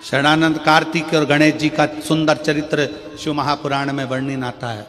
शरणानंद कार्तिक और गणेश जी का सुंदर चरित्र शिव महापुराण में वर्णन आता है।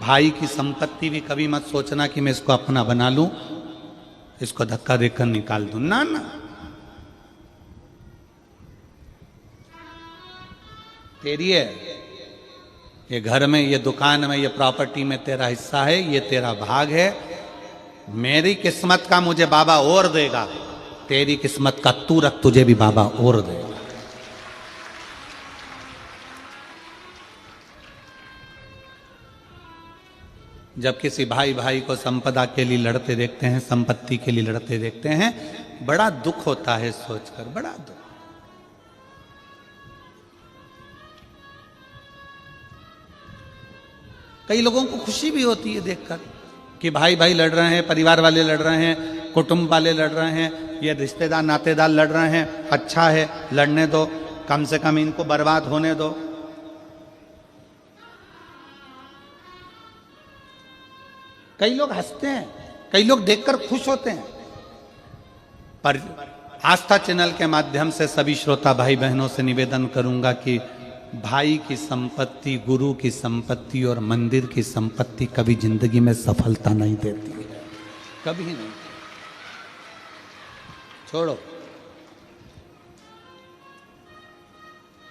भाई की संपत्ति भी कभी मत सोचना कि मैं इसको अपना बना लूं, इसको धक्का देकर निकाल दूं, ना ना, तेरी है। ये घर में, ये दुकान में, ये प्रॉपर्टी में तेरा हिस्सा है, ये तेरा भाग है। मेरी किस्मत का मुझे बाबा और देगा, तेरी किस्मत का तू रख, तुझे भी बाबा और देगा। जब किसी भाई भाई को संपदा के लिए लड़ते देखते हैं, संपत्ति के लिए लड़ते देखते हैं, बड़ा दुख होता है सोचकर, बड़ा दुख। कई लोगों को खुशी भी होती है देखकर कि भाई भाई लड़ रहे हैं, परिवार वाले लड़ रहे हैं, कुटुंब वाले लड़ रहे हैं, ये रिश्तेदार नातेदार लड़ रहे हैं, अच्छा है, लड़ने दो, कम से कम इनको बर्बाद होने दो। कई लोग हंसते हैं, कई लोग देखकर खुश होते हैं। पर आस्था चैनल के माध्यम से सभी श्रोता भाई बहनों से निवेदन करूंगा कि भाई की संपत्ति, गुरु की संपत्ति और मंदिर की संपत्ति कभी जिंदगी में सफलता नहीं देती है, कभी नहीं। छोड़ो,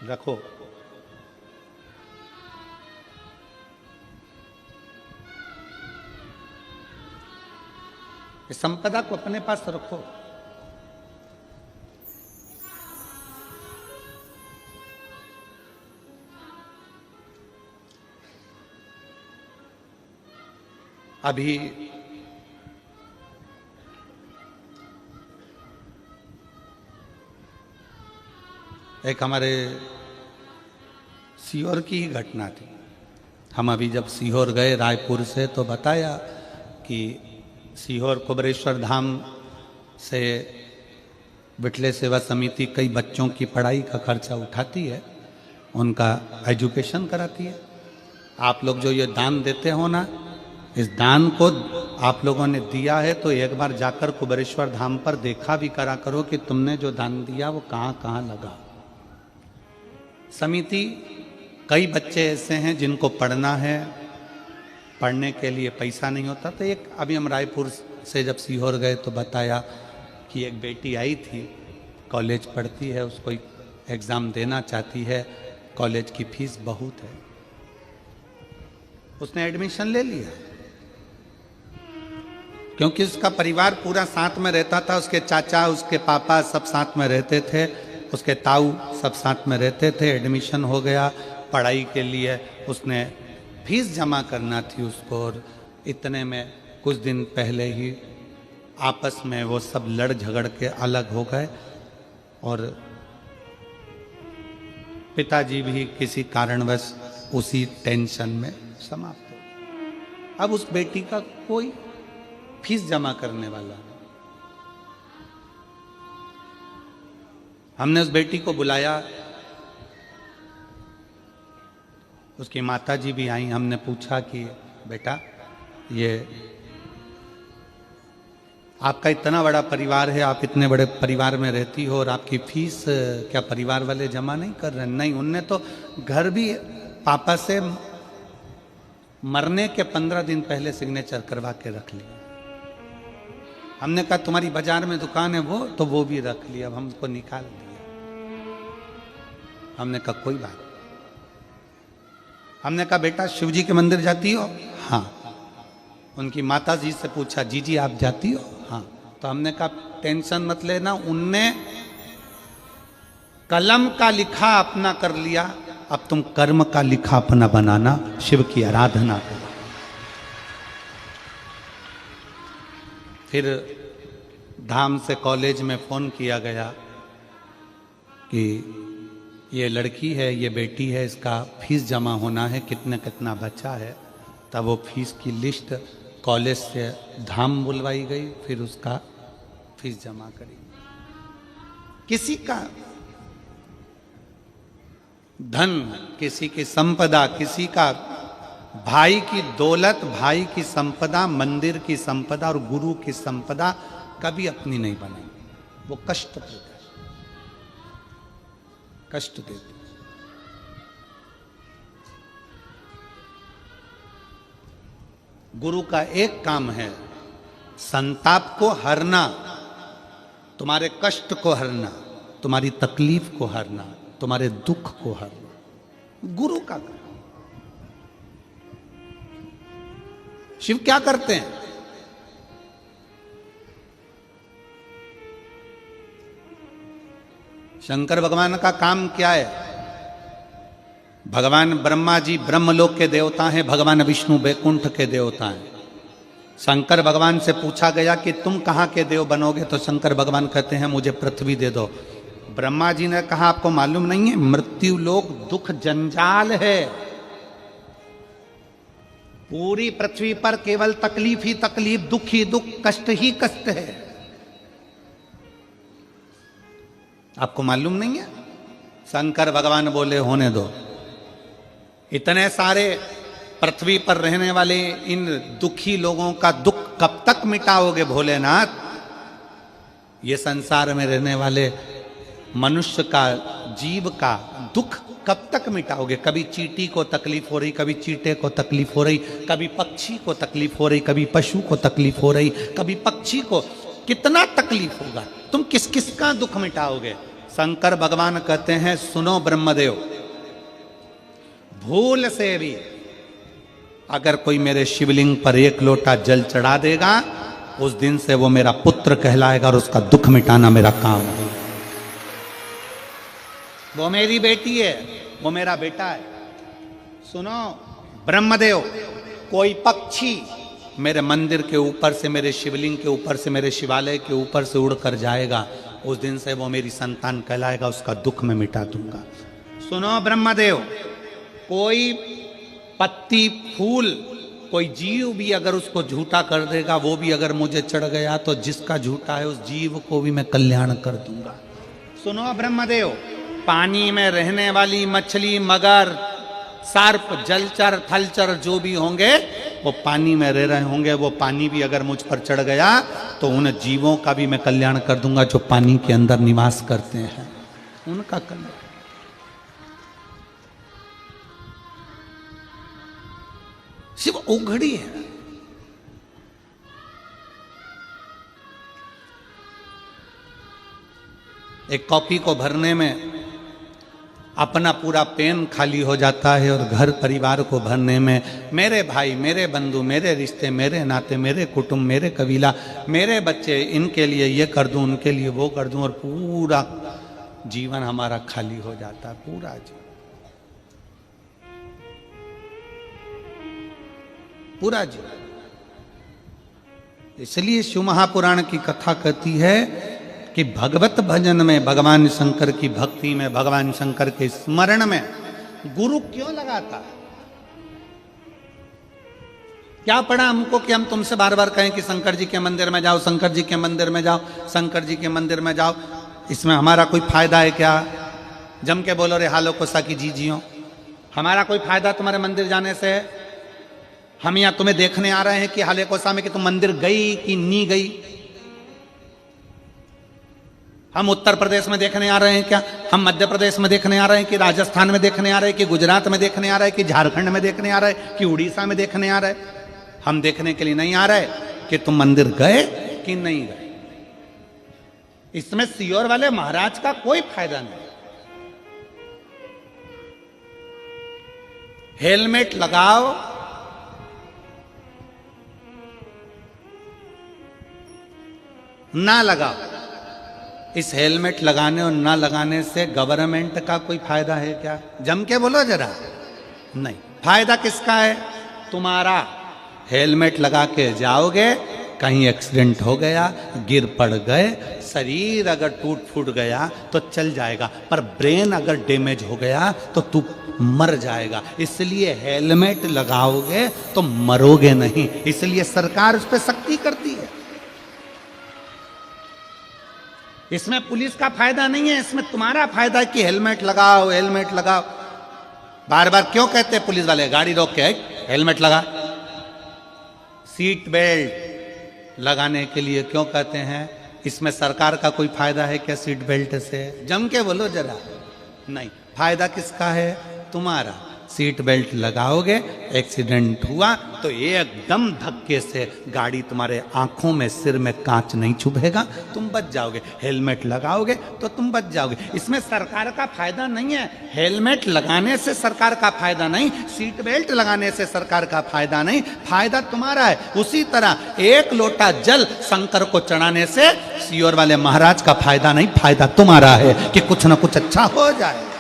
रखो। इस संपदा को अपने पास रखो। अभी एक हमारे सीहोर की ही घटना थी। हम अभी जब सीहोर गए रायपुर से, तो बताया कि सीहोर कुबरेश्वर धाम से विठले सेवा समिति कई बच्चों की पढ़ाई का खर्चा उठाती है, उनका एजुकेशन कराती है। आप लोग जो ये दान देते हो ना, इस दान को आप लोगों ने दिया है तो एक बार जाकर कुबरेश्वर धाम पर देखा भी करा करो कि तुमने जो दान दिया वो कहाँ कहाँ लगा। समिति, कई बच्चे ऐसे हैं जिनको पढ़ना है, पढ़ने के लिए पैसा नहीं होता। तो एक अभी हम रायपुर से जब सीहोर गए तो बताया कि एक बेटी आई थी, कॉलेज पढ़ती है, उसको एग्ज़ाम देना चाहती है, कॉलेज की फीस बहुत है। उसने एडमिशन ले लिया क्योंकि उसका परिवार पूरा साथ में रहता था। उसके चाचा, उसके पापा सब साथ में रहते थे, उसके ताऊ सब साथ में रहते थे। एडमिशन हो गया, पढ़ाई के लिए उसने फीस जमा करना थी उसको, और इतने में कुछ दिन पहले ही आपस में वो सब लड़ झगड़ के अलग हो गए और पिताजी भी किसी कारणवश उसी टेंशन में समाप्त हो गए। अब उस बेटी का कोई फीस जमा करने वाला नहीं। हमने उस बेटी को बुलाया, उसकी माताजी भी आई। हमने पूछा कि बेटा, ये आपका इतना बड़ा परिवार है, आप इतने बड़े परिवार में रहती हो और आपकी फीस क्या परिवार वाले जमा नहीं कर रहे? नहीं, उनने तो घर भी पापा से मरने के 15 दिन पहले सिग्नेचर करवा के रख लिया। हमने कहा तुम्हारी बाजार में दुकान है वो, तो वो भी रख लिया, अब हमको निकाल दिया। हमने कहा कोई बात। हमने कहा बेटा शिव जी के मंदिर जाती हो? हाँ। उनकी माता जी से पूछा, जीजी आप जाती हो? हाँ। तो हमने कहा टेंशन मत लेना, उनने कलम का लिखा अपना कर लिया, अब तुम कर्म का लिखा अपना बनाना, शिव की आराधना करो। फिर धाम से कॉलेज में फोन किया गया कि ये लड़की है, ये बेटी है, इसका फीस जमा होना है, कितना कितना बचा है। तब वो फीस की लिस्ट कॉलेज से धाम बुलवाई गई, फिर उसका फीस जमा करी। किसी का धन, किसी की संपदा, किसी का भाई की दौलत, भाई की संपदा, मंदिर की संपदा और गुरु की संपदा कभी अपनी नहीं बनाई। वो कष्ट देते, कष्ट देते। गुरु का एक काम है संताप को हरना, तुम्हारे कष्ट को हरना, तुम्हारी तकलीफ को हरना, तुम्हारे दुख को हरना, गुरु का काम। शिव क्या करते हैं? शंकर भगवान का काम क्या है? भगवान ब्रह्मा जी ब्रह्मलोक के देवता हैं, भगवान विष्णु बैकुंठ के देवता हैं। शंकर भगवान से पूछा गया कि तुम कहां के देव बनोगे, तो शंकर भगवान कहते हैं मुझे पृथ्वी दे दो। ब्रह्मा जी ने कहा आपको मालूम नहीं है, मृत्यु लोक दुख जंजाल है, पूरी पृथ्वी पर केवल तकलीफ ही तकलीफ, दुख ही दुख, कष्ट ही कष्ट है। आपको मालूम नहीं है? शंकर भगवान बोले होने दो, इतने सारे पृथ्वी पर रहने वाले इन दुखी लोगों का दुख कब तक मिटाओगे भोलेनाथ? ये संसार में रहने वाले मनुष्य का, जीव का दुख कब तक मिटाओगे? कभी चींटी को तकलीफ हो रही, कभी चींटे को तकलीफ हो रही, कभी पक्षी को तकलीफ हो रही, कभी पशु को तकलीफ हो रही, कभी पक्षी को, कितना तकलीफ होगा? तुम किस किस का दुख मिटाओगे? शंकर भगवान कहते हैं सुनो ब्रह्मदेव, भूल से भी अगर कोई मेरे शिवलिंग पर एक लोटा जल चढ़ा देगा, उस दिन से वो मेरा पुत्र कहलाएगा और उसका दुख मिटाना मेरा काम है। वो मेरी बेटी है, वो मेरा बेटा है। सुनो ब्रह्मदेव, कोई पक्षी मेरे मंदिर के ऊपर से, मेरे शिवलिंग के ऊपर से, मेरे शिवालय के ऊपर से उड़कर जाएगा, उस दिन से वो मेरी संतान कहलाएगा, उसका दुख मैं मिटा दूंगा। सुनो ब्रह्मदेव, कोई पत्ती फूल, कोई जीव भी अगर उसको झूठा कर देगा, वो भी अगर मुझे चढ़ गया, तो जिसका झूठा है उस जीव को भी मैं कल्याण कर दूंगा। सुनो ब्रह्मदेव, पानी में रहने वाली मछली, मगर, सर्प, जलचर, थलचर जो भी होंगे, वो पानी में रह रहे होंगे, वो पानी भी अगर मुझ पर चढ़ गया तो उन जीवों का भी मैं कल्याण कर दूंगा जो पानी के अंदर निवास करते हैं, उनका कल्याण। शिव उघड़ी है। एक कॉपी को भरने में अपना पूरा पेन खाली हो जाता है, और घर परिवार को भरने में मेरे भाई, मेरे बंधु, मेरे रिश्ते, मेरे नाते, मेरे कुटुंब, मेरे कबीला, मेरे बच्चे, इनके लिए ये कर दूं, उनके लिए वो कर दूं, और पूरा जीवन हमारा खाली हो जाता है, पूरा जीवन, पूरा जीवन। इसलिए शिव महापुराण की कथा कहती है कि भगवत भजन में, भगवान शंकर की भक्ति में, भगवान शंकर के स्मरण में गुरु क्यों लगाता है? क्या पड़ा हमको कि हम तुमसे बार बार कहें कि शंकर जी के मंदिर में जाओ, शंकर जी के मंदिर में जाओ, शंकर जी के मंदिर में जाओ? इसमें हमारा कोई फायदा है क्या? जम के बोलो रे हालो को साकी जी जियो, हमारा कोई फायदा तुम्हारे मंदिर जाने से? हम यहां तुम्हें देखने आ रहे हैं कि हाले कोसा में कि तुम मंदिर गई कि नहीं गई? हम उत्तर प्रदेश में देखने आ रहे हैं क्या? हम मध्य प्रदेश में देखने आ रहे हैं कि राजस्थान में देखने आ रहे हैं कि गुजरात में देखने आ रहे हैं कि झारखंड में देखने आ रहे हैं कि उड़ीसा में देखने आ रहे हैं? हम देखने के लिए नहीं आ रहे कि तुम मंदिर गए कि नहीं गए। इसमें सीहोर वाले महाराज का कोई फायदा नहीं। हेलमेट लगाओ, ना लगाओ, इस हेलमेट लगाने और ना लगाने से गवर्नमेंट का कोई फायदा है क्या? जम के बोलो जरा। नहीं, फायदा किसका है? तुम्हारा। हेलमेट लगा के जाओगे, कहीं एक्सीडेंट हो गया, गिर पड़ गए, शरीर अगर टूट फूट गया तो चल जाएगा, पर ब्रेन अगर डैमेज हो गया तो तू मर जाएगा। इसलिए हेलमेट लगाओगे तो मरोगे नहीं, इसलिए सरकार उस पर सख्ती करती है। इसमें पुलिस का फायदा नहीं है, इसमें तुम्हारा फायदा है कि हेलमेट लगाओ, हेलमेट लगाओ। बार बार क्यों कहते हैं पुलिस वाले? गाड़ी रोक के हेलमेट लगा। सीट बेल्ट लगाने के लिए क्यों कहते हैं? इसमें सरकार का कोई फायदा है क्या? सीट बेल्ट से जम के बोलो जरा। नहीं, फायदा किसका है? तुम्हारा। सीट बेल्ट लगाओगे, एक्सीडेंट हुआ तो एकदम धक्के से गाड़ी तुम्हारे आंखों में, सिर में कांच नहीं चुभेगा, तुम बच जाओगे। हेलमेट लगाओगे तो तुम बच जाओगे। इसमें सरकार का फायदा नहीं है। हेलमेट लगाने से सरकार का फायदा नहीं, सीट बेल्ट लगाने से सरकार का फायदा नहीं, फायदा तुम्हारा है। उसी तरह एक लोटा जल शंकर को चढ़ाने से सीहोर वाले महाराज का फायदा नहीं, फायदा तुम्हारा है कि कुछ ना कुछ अच्छा हो जाए।